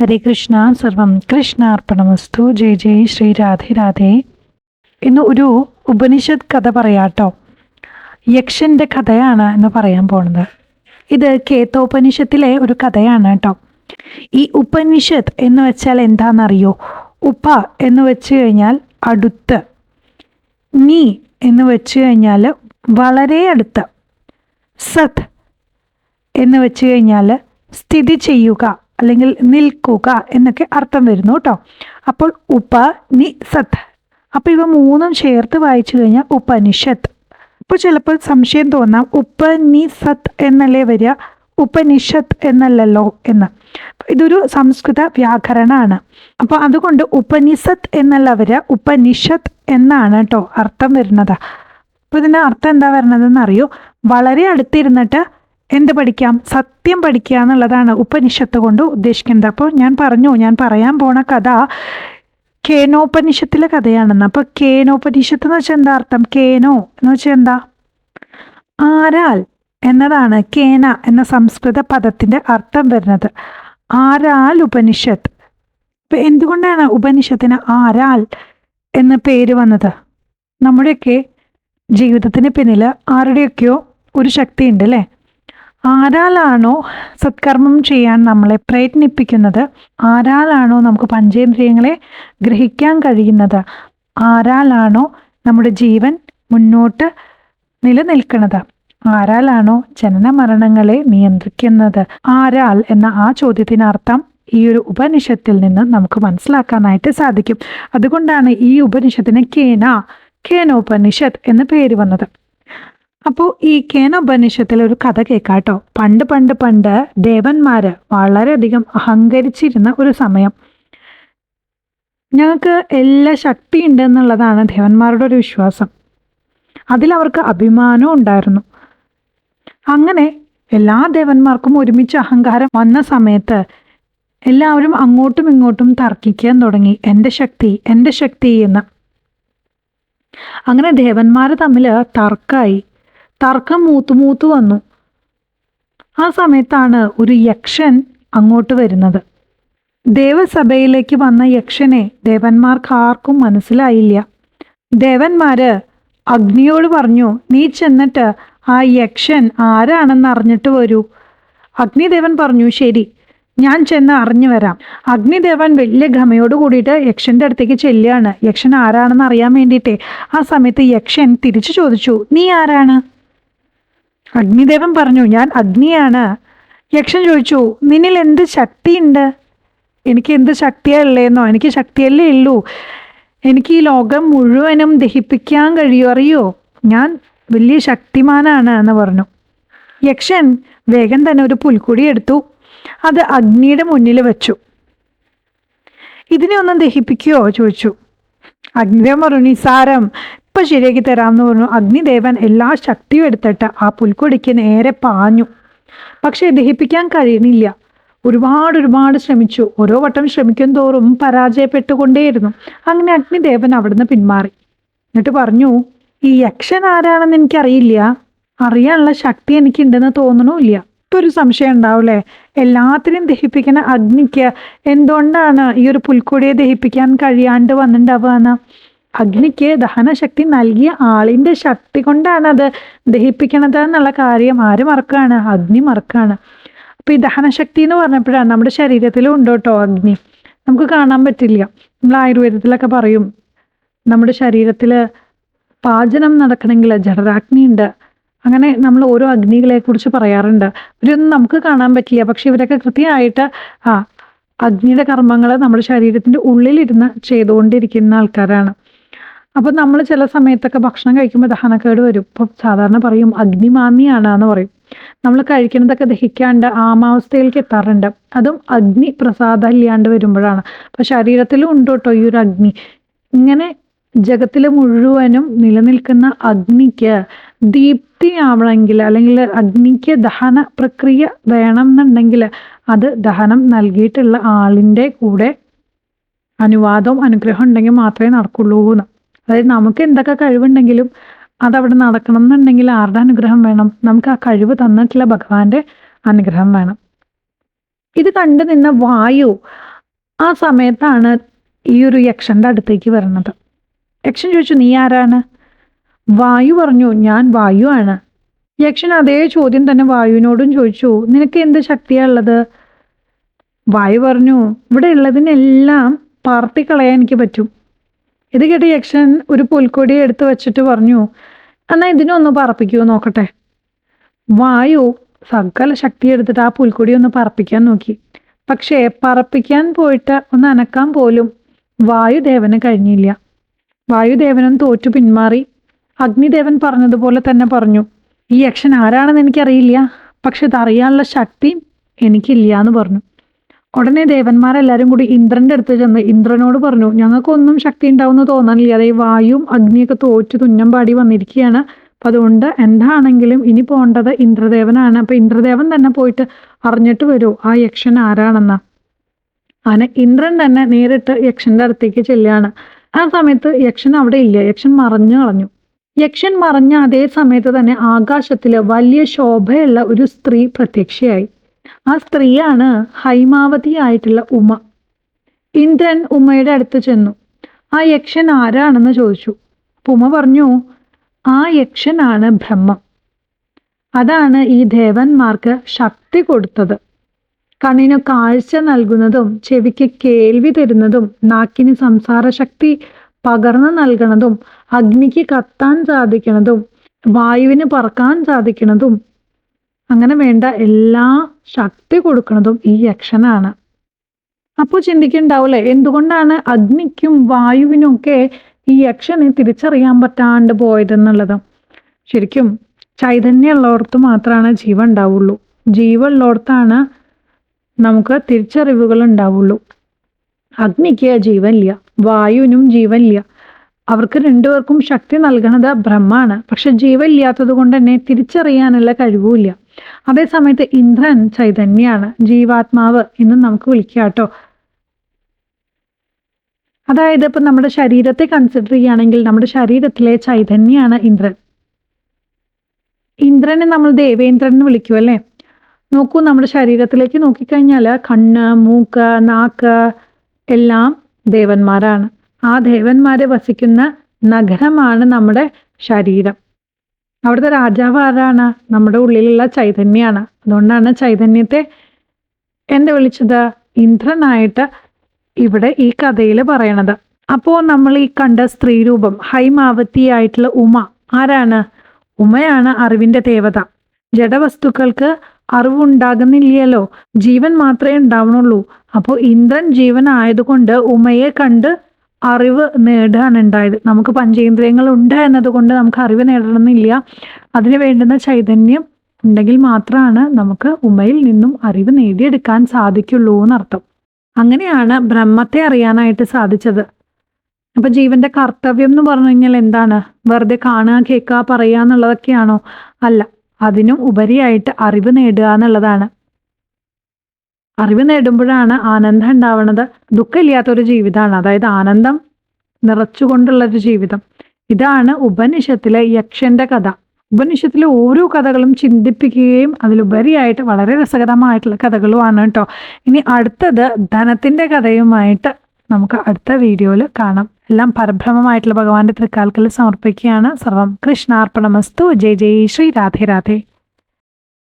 ഹരേ കൃഷ്ണ. സർവം കൃഷ്ണാർപ്പണമസ്തു. ജയ് ജയ് ശ്രീ രാധേ രാധേ. ഇന്ന് ഒരു ഉപനിഷത്ത് കഥ പറയാട്ടോ. യക്ഷന്റെ കഥയാണ് എന്ന് പറയാൻ പോണത്. ഇത് കേതോപനിഷത്തിലെ ഒരു കഥയാണ് കേട്ടോ. ഈ ഉപനിഷത്ത് എന്ന് വെച്ചാൽ എന്താണെന്നറിയോ? ഉപ എന്ന് വെച്ച് കഴിഞ്ഞാൽ അടുത്ത്, നീ എന്ന് വെച്ച് കഴിഞ്ഞാൽ വളരെ അടുത്ത്, സത് എന്ന് വെച്ച് കഴിഞ്ഞാൽ സ്ഥിതി ചെയ്യുക അല്ലെങ്കിൽ നിൽക്കുക എന്നൊക്കെ അർത്ഥം വരുന്നു കേട്ടോ. അപ്പോൾ ഉപനിഷത്ത്, അപ്പോൾ ഇവ മൂന്നും ചേർത്ത് വായിച്ചു കഴിഞ്ഞാൽ ഉപനിഷത്ത്. അപ്പോൾ ചിലപ്പോൾ സംശയം തോന്നാം, ഉപനിഷത്ത് എന്നല്ലേ വരിക, ഉപനിഷത്ത് എന്നല്ലല്ലോ എന്ന്. ഇതൊരു സംസ്കൃത വ്യാകരണമാണ്. അപ്പോൾ അതുകൊണ്ട് ഉപനിഷത്ത് എന്നല്ല വരിക, ഉപനിഷത്ത് എന്നാണ് കേട്ടോ അർത്ഥം വരുന്നത്. അപ്പോൾ ഇതിൻ്റെ അർത്ഥം എന്താ വരുന്നതെന്ന് അറിയോ? വളരെ അടുത്തിരുന്നിട്ട് എന്ത് പഠിക്കാം? സത്യം പഠിക്കുക എന്നുള്ളതാണ് ഉപനിഷത്ത് കൊണ്ട് ഉദ്ദേശിക്കുന്നത്. അപ്പോൾ ഞാൻ പറയാൻ പോണ കഥ കേനോപനിഷത്തിലെ കഥയാണെന്ന്. അപ്പോൾ കേനോപനിഷത്ത് എന്ന് വെച്ചാൽ എന്താ അർത്ഥം? കേനോ എന്ന് വെച്ചാൽ എന്താ? ആരാൽ എന്നതാണ് കേന എന്ന സംസ്കൃത പദത്തിൻ്റെ അർത്ഥം വരുന്നത്. ആരാൽ ഉപനിഷത്ത്. ഇപ്പം എന്തുകൊണ്ടാണ് ഉപനിഷത്തിന് ആരാൽ എന്ന പേര് വന്നത്? നമ്മുടെയൊക്കെ ജീവിതത്തിന് പിന്നിൽ ആരുടെയൊക്കെയോ ഒരു ശക്തി ഉണ്ട് അല്ലേ? ആരാലാണോ സത്കർമ്മം ചെയ്യാൻ നമ്മളെ പ്രയത്നിപ്പിക്കുന്നത്, ആരാലാണോ നമുക്ക് പഞ്ചേന്ദ്രിയങ്ങളെ ഗ്രഹിക്കാൻ കഴിയുന്നത്, ആരാലാണോ നമ്മുടെ ജീവൻ മുന്നോട്ട് നിലനിൽക്കുന്നത്, ആരാലാണോ ജനന മരണങ്ങളെ നിയന്ത്രിക്കുന്നത്, ആരാൽ എന്ന ആ ചോദ്യത്തിനർത്ഥം ഈ ഒരു ഉപനിഷത്തിൽ നിന്ന് നമുക്ക് മനസ്സിലാക്കാനായിട്ട് സാധിക്കും. അതുകൊണ്ടാണ് ഈ ഉപനിഷത്തിന് കേനോപനിഷത്ത് എന്ന് പേര് വന്നത്. അപ്പോൾ ഈ കേനോപനിഷത്തിൽ ഒരു കഥ കേൾക്കാട്ടോ. പണ്ട് ദേവന്മാര് വളരെയധികം അഹങ്കരിച്ചിരുന്ന ഒരു സമയം. ഞങ്ങൾക്ക് എല്ലാ ശക്തി ഉണ്ട് എന്നുള്ളതാണ് ദേവന്മാരുടെ ഒരു വിശ്വാസം. അതിലവർക്ക് അഭിമാനവും ഉണ്ടായിരുന്നു. അങ്ങനെ എല്ലാ ദേവന്മാർക്കും ഒരുമിച്ച് അഹങ്കാരം വന്ന സമയത്ത് എല്ലാവരും അങ്ങോട്ടും ഇങ്ങോട്ടും തർക്കിക്കാൻ തുടങ്ങി, എൻ്റെ ശക്തി എന്ന്. അങ്ങനെ ദേവന്മാർ തമ്മിൽ തർക്കം മൂത്തു വന്നു. ആ സമയത്താണ് ഒരു യക്ഷൻ അങ്ങോട്ട് വരുന്നത്. ദേവസഭയിലേക്ക് വന്ന യക്ഷനെ ദേവന്മാർക്ക് ആർക്കും മനസ്സിലായില്ല. ദേവന്മാര് അഗ്നിയോട് പറഞ്ഞു, നീ ചെന്നിട്ട് ആ യക്ഷൻ ആരാണെന്ന് അറിഞ്ഞിട്ട് വരൂ. അഗ്നിദേവൻ പറഞ്ഞു, ശരി, ഞാൻ ചെന്ന് അറിഞ്ഞു വരാം. അഗ്നിദേവൻ വലിയ ഗമയോട് കൂടിയിട്ട് യക്ഷന്റെ അടുത്തേക്ക് ചെല്ലുകയാണ്, യക്ഷൻ ആരാണെന്ന് അറിയാൻ വേണ്ടിയിട്ടേ. ആ സമയത്ത് യക്ഷൻ തിരിച്ചു ചോദിച്ചു, നീ ആരാണ്? അഗ്നിദേവൻ പറഞ്ഞു, ഞാൻ അഗ്നിയാണ്. യക്ഷൻ ചോദിച്ചു, നിന്നിൽ എന്ത് ശക്തിയുണ്ട്? എനിക്ക് എന്ത് ശക്തിയാ ഉള്ളേന്നോ? എനിക്ക് ശക്തിയല്ലേ ഉള്ളൂ, എനിക്ക് ഈ ലോകം മുഴുവനും ദഹിപ്പിക്കാൻ കഴിയും, അറിയോ? ഞാൻ വലിയ ശക്തിമാനാണ് എന്ന് പറഞ്ഞു. യക്ഷൻ വേഗം തന്നെ ഒരു പുൽക്കുടി എടുത്തു, അത് അഗ്നിയുടെ മുന്നിൽ വെച്ചു. ഇതിനെ ഒന്നും ദഹിപ്പിക്കുകയോ ചോദിച്ചു. അഗ്നിദേവൻ പറഞ്ഞു, നിസാരം, ഇപ്പം ശരിയാക്കി തരാമെന്ന് പറഞ്ഞു. അഗ്നിദേവൻ എല്ലാ ശക്തിയും എടുത്തിട്ട് ആ പുൽക്കൊടിക്ക് നേരെ പാഞ്ഞു. പക്ഷേ ദഹിപ്പിക്കാൻ കഴിയണില്ല. ഒരുപാട് ശ്രമിച്ചു. ഓരോ വട്ടം ശ്രമിക്കും തോറും പരാജയപ്പെട്ടുകൊണ്ടേയിരുന്നു. അങ്ങനെ അഗ്നിദേവൻ അവിടുന്ന് പിന്മാറി. എന്നിട്ട് പറഞ്ഞു, ഈ യക്ഷൻ ആരാണെന്ന് എനിക്കറിയില്ല, അറിയാനുള്ള ശക്തി എനിക്കുണ്ടെന്ന് തോന്നണമില്ല. ഇപ്പൊ ഒരു സംശയം ഉണ്ടാവില്ലേ, എല്ലാത്തിനെയും ദഹിപ്പിക്കുന്ന അഗ്നിക്ക് എന്തുകൊണ്ടാണ് ഈ ഒരു പുൽക്കൊടിയെ ദഹിപ്പിക്കാൻ കഴിയാണ്ട് വന്നിട്ടുണ്ടാവുക? അഗ്നിക്ക് ദഹനശക്തി നൽകിയ ആളിന്റെ ശക്തി കൊണ്ടാണ് അത് ദഹിപ്പിക്കണത് എന്നുള്ള കാര്യം ആര് മറക്കാണ്? അഗ്നി മറക്കാണ്. അപ്പൊ ഈ ദഹനശക്തി എന്ന് പറഞ്ഞപ്പോഴാണ് നമ്മുടെ ശരീരത്തിലും ഉണ്ട് കേട്ടോ അഗ്നി. നമുക്ക് കാണാൻ പറ്റില്ല. നമ്മൾ ആയുർവേദത്തിലൊക്കെ പറയും, നമ്മുടെ ശരീരത്തിൽ പാചനം നടക്കണമെങ്കിൽ ജഠരാഗ്നി ഉണ്ട്. അങ്ങനെ നമ്മൾ ഓരോ അഗ്നികളെ കുറിച്ച് പറയാറുണ്ട്. ഇവരൊന്നും നമുക്ക് കാണാൻ പറ്റില്ല, പക്ഷെ ഇവരൊക്കെ കൃത്യമായിട്ട് അഗ്നിയുടെ കർമ്മങ്ങൾ നമ്മുടെ ശരീരത്തിന്റെ ഉള്ളിലിരുന്ന് ചെയ്തുകൊണ്ടിരിക്കുന്ന ആൾക്കാരാണ്. അപ്പം നമ്മൾ ചില സമയത്തൊക്കെ ഭക്ഷണം കഴിക്കുമ്പോൾ ദഹനക്കേട് വരും. ഇപ്പം സാധാരണ പറയും അഗ്നിമാന്യാണ് എന്ന് പറയും. നമ്മൾ കഴിക്കുന്നതൊക്കെ ദഹിക്കാണ്ട് ആമാവസ്ഥയിലേക്ക് എത്താറുണ്ട്. അതും അഗ്നി പ്രസാദം ഇല്ലാണ്ട് വരുമ്പോഴാണ്. അപ്പം ശരീരത്തിലും ഉണ്ട് കേട്ടോ ഈ ഒരു അഗ്നി. ഇങ്ങനെ ജഗത്തിൽ മുഴുവനും നിലനിൽക്കുന്ന അഗ്നിക്ക് ദീപ്തിയാവണമെങ്കിൽ, അല്ലെങ്കിൽ അഗ്നിക്ക് ദഹന പ്രക്രിയ വേണം എന്നുണ്ടെങ്കിൽ അത് ദഹനം നൽകിയിട്ടുള്ള ആളിൻ്റെ കൂടെ അനുവാദവും അനുഗ്രഹം ഉണ്ടെങ്കിൽ മാത്രമേ നടക്കുള്ളൂ എന്ന്. അതായത് നമുക്ക് എന്തൊക്കെ കഴിവുണ്ടെങ്കിലും അതവിടെ നടക്കണം എന്നുണ്ടെങ്കിൽ ആരുടെ അനുഗ്രഹം വേണം? നമുക്ക് ആ കഴിവ് തന്നിട്ടുള്ള ഭഗവാന്റെ അനുഗ്രഹം വേണം. ഇത് കണ്ടു നിന്ന വായു ആ സമയത്താണ് ഈ ഒരു യക്ഷന്റെ അടുത്തേക്ക് വരുന്നത്. യക്ഷൻ ചോദിച്ചു, നീ ആരാണ്? വായു പറഞ്ഞു, ഞാൻ വായു ആണ്. യക്ഷൻ അതേ ചോദ്യം തന്നെ വായുവിനോടും ചോദിച്ചു, നിനക്ക് എന്ത് ശക്തിയാ ഉള്ളത്? വായു പറഞ്ഞു, ഇവിടെ ഉള്ളതിനെല്ലാം പറത്തിക്കളയാൻ എനിക്ക് പറ്റും. ഇത് കേട്ട് യക്ഷൻ ഒരു പുൽക്കൊടി എടുത്ത് വെച്ചിട്ട് പറഞ്ഞു, എന്നാ ഇതിനൊന്ന് പറപ്പിക്കുമോ നോക്കട്ടെ. വായു സകല ശക്തി എടുത്തിട്ട് ആ പുൽക്കൊടി ഒന്ന് പറപ്പിക്കാൻ നോക്കി. പക്ഷേ പറപ്പിക്കാൻ പോയിട്ട് ഒന്ന് അനക്കാൻ പോലും വായുദേവന് കഴിഞ്ഞില്ല. വായുദേവനും തോറ്റു പിന്മാറി. അഗ്നിദേവൻ പറഞ്ഞതുപോലെ തന്നെ പറഞ്ഞു, ഈ യക്ഷൻ ആരാണെന്ന് എനിക്കറിയില്ല, പക്ഷെ ഇതറിയാനുള്ള ശക്തി എനിക്കില്ല എന്ന് പറഞ്ഞു. ഉടനെ ദേവന്മാരെല്ലാരും കൂടി ഇന്ദ്രന്റെ അടുത്ത് ചെന്ന് ഇന്ദ്രനോട് പറഞ്ഞു, ഞങ്ങൾക്കൊന്നും ശക്തി ഉണ്ടാവുമെന്ന് തോന്നാനില്ല, അതേ വായുവും അഗ്നിയൊക്കെ തോറ്റു തുന്നം പാടി വന്നിരിക്കുകയാണ്. അപ്പൊ അതുകൊണ്ട് എന്താണെങ്കിലും ഇനി പോകേണ്ടത് ഇന്ദ്രദേവനാണ്. അപ്പൊ ഇന്ദ്രദേവൻ തന്നെ പോയിട്ട് അറിഞ്ഞിട്ട് വരൂ ആ യക്ഷൻ ആരാണെന്ന്. അങ്ങനെ ഇന്ദ്രൻ തന്നെ നേരിട്ട് യക്ഷന്റെ അടുത്തേക്ക് ചെല്ലുകയാണ്. ആ സമയത്ത് യക്ഷൻ അവിടെ ഇല്ല, യക്ഷൻ മറഞ്ഞു കളഞ്ഞു. യക്ഷൻ മറഞ്ഞ അതേ സമയത്ത് തന്നെ ആകാശത്തില് വലിയ ശോഭയുള്ള ഒരു സ്ത്രീ പ്രത്യക്ഷയായി. ആ സ്ത്രീയാണ് ഹൈമാവതി ആയിട്ടുള്ള ഉമ. ഇന്ദ്രൻ ഉമയുടെ അടുത്ത് ചെന്നു. ആ യക്ഷൻ ആരാണെന്ന് ചോദിച്ചു. ഉമ പറഞ്ഞു, ആ യക്ഷനാണ് ബ്രഹ്മം. അതാണ് ഈ ദേവന്മാർക്ക് ശക്തി കൊടുത്തത്. കണ്ണിന് കാഴ്ച നൽകുന്നതും ചെവിക്ക് കേൾവി തരുന്നതും നാക്കിന് സംസാര ശക്തി പകർന്നു നൽകണതും അഗ്നിക്ക് കത്താൻ സാധിക്കണതും വായുവിന് പറക്കാൻ സാധിക്കണതും അങ്ങനെ വേണ്ട എല്ലാ ശക്തി കൊടുക്കുന്നതും ഈ യക്ഷനാണ്. അപ്പോൾ ചിന്തിക്കുന്നുണ്ടാവൂലേ, എന്തുകൊണ്ടാണ് അഗ്നിക്കും വായുവിനും ഒക്കെ ഈ യക്ഷനെ തിരിച്ചറിയാൻ പറ്റാണ്ട് പോയതെന്നുള്ളത്. ശരിക്കും ചൈതന്യമുള്ളവർക്ക് മാത്രമാണ് ജീവൻ ഉണ്ടാവുള്ളൂ. ജീവനുള്ളവർക്കാണ് നമുക്ക് തിരിച്ചറിവുകൾ ഉണ്ടാവുള്ളൂ. അഗ്നിക്ക് ജീവനില്ല, വായുവിനും ജീവനില്ല. അവർക്ക് രണ്ടുപേർക്കും ശക്തി നൽകണത് ബ്രഹ്മാണ്. പക്ഷെ ജീവനില്ലാത്തത് കൊണ്ട് തന്നെ തിരിച്ചറിയാനുള്ള കഴിവുമില്ല. അതേസമയത്ത് ഇന്ദ്രൻ ചൈതന്യാണ്, ജീവാത്മാവ് എന്ന് നമുക്ക് വിളിക്കാട്ടോ. അതായത് ഇപ്പൊ നമ്മുടെ ശരീരത്തെ കൺസിഡർ ചെയ്യുകയാണെങ്കിൽ നമ്മുടെ ശരീരത്തിലെ ചൈതന്യാണ് ഇന്ദ്രൻ. ഇന്ദ്രനെ നമ്മൾ ദേവേന്ദ്രൻ എന്ന് വിളിക്കും അല്ലേ. നോക്കൂ, നമ്മുടെ ശരീരത്തിലേക്ക് നോക്കിക്കഴിഞ്ഞാൽ കണ്ണ്, മൂക്ക്, നാക്ക് എല്ലാം ദേവന്മാരാണ്. ആ ദേവന്മാരെ വസിക്കുന്ന നഗരമാണ് നമ്മുടെ ശരീരം. അവിടുത്തെ രാജാവ് ആരാണ്? നമ്മുടെ ഉള്ളിലുള്ള ചൈതന്യാണ്. അതുകൊണ്ടാണ് ചൈതന്യത്തെ എന്ത് വിളിച്ചത്? ഇന്ദ്രനായിട്ട് ഇവിടെ ഈ കഥയിൽ പറയണത്. അപ്പോൾ നമ്മൾ ഈ കണ്ട സ്ത്രീരൂപം ഹൈമാവതി ആയിട്ടുള്ള ഉമ ആരാണ്? ഉമയാണ് അറിവിന്റെ ദേവത. ജഡവസ്തുക്കൾക്ക് അറിവുണ്ടാകുന്നില്ലല്ലോ, ജീവൻ മാത്രമേ ഉണ്ടാവണുള്ളൂ. അപ്പോൾ ഇന്ദ്രൻ ജീവൻ ആയതുകൊണ്ട് ഉമയെ കണ്ട് അറിവ് നേടുകയാണ് ഉണ്ടായത്. നമുക്ക് പഞ്ചേന്ദ്രിയങ്ങൾ ഉണ്ട് എന്നതുകൊണ്ട് നമുക്ക് അറിവ് നേടണമെന്നില്ല. അതിന് വേണ്ടുന്ന ചൈതന്യം ഉണ്ടെങ്കിൽ മാത്രമാണ് നമുക്ക് ഉമയിൽ നിന്നും അറിവ് നേടിയെടുക്കാൻ സാധിക്കുള്ളൂ എന്നർത്ഥം. അങ്ങനെയാണ് ബ്രഹ്മത്തെ അറിയാനായിട്ട് സാധിച്ചത്. അപ്പൊ ജീവന്റെ കർത്തവ്യം എന്ന് പറഞ്ഞു കഴിഞ്ഞാൽ എന്താണ്? വെറുതെ കാണുക, കേൾക്കുക, പറയുക എന്നുള്ളതൊക്കെയാണോ? അല്ല, അതിനും ഉപരിയായിട്ട് അറിവ് നേടുക എന്നുള്ളതാണ്. അറിവ് നേടുമ്പോഴാണ് ആനന്ദം ഉണ്ടാവുന്നത്. ദുഃഖമില്ലാത്തൊരു ജീവിതമാണ്, അതായത് ആനന്ദം നിറച്ചുകൊണ്ടുള്ളൊരു ജീവിതം. ഇതാണ് ഉപനിഷത്തിലെ യക്ഷന്റെ കഥ. ഉപനിഷത്തിലെ ഓരോ കഥകളും ചിന്തിപ്പിക്കുകയും അതിലുപരിയായിട്ട് വളരെ രസകരമായിട്ടുള്ള കഥകളുമാണ് കേട്ടോ. ഇനി അടുത്തത് ധനത്തിന്റെ കഥയുമായിട്ട് നമുക്ക് അടുത്ത വീഡിയോയിൽ കാണാം. എല്ലാം പരബ്രഹ്മമായിട്ടുള്ള ഭഗവാന്റെ തൃക്കാൽക്കൽ സമർപ്പിക്കുകയാണ്. സർവം കൃഷ്ണാർപ്പണമസ്തു. ജയ് ജയ് ശ്രീ രാധേ രാധേ.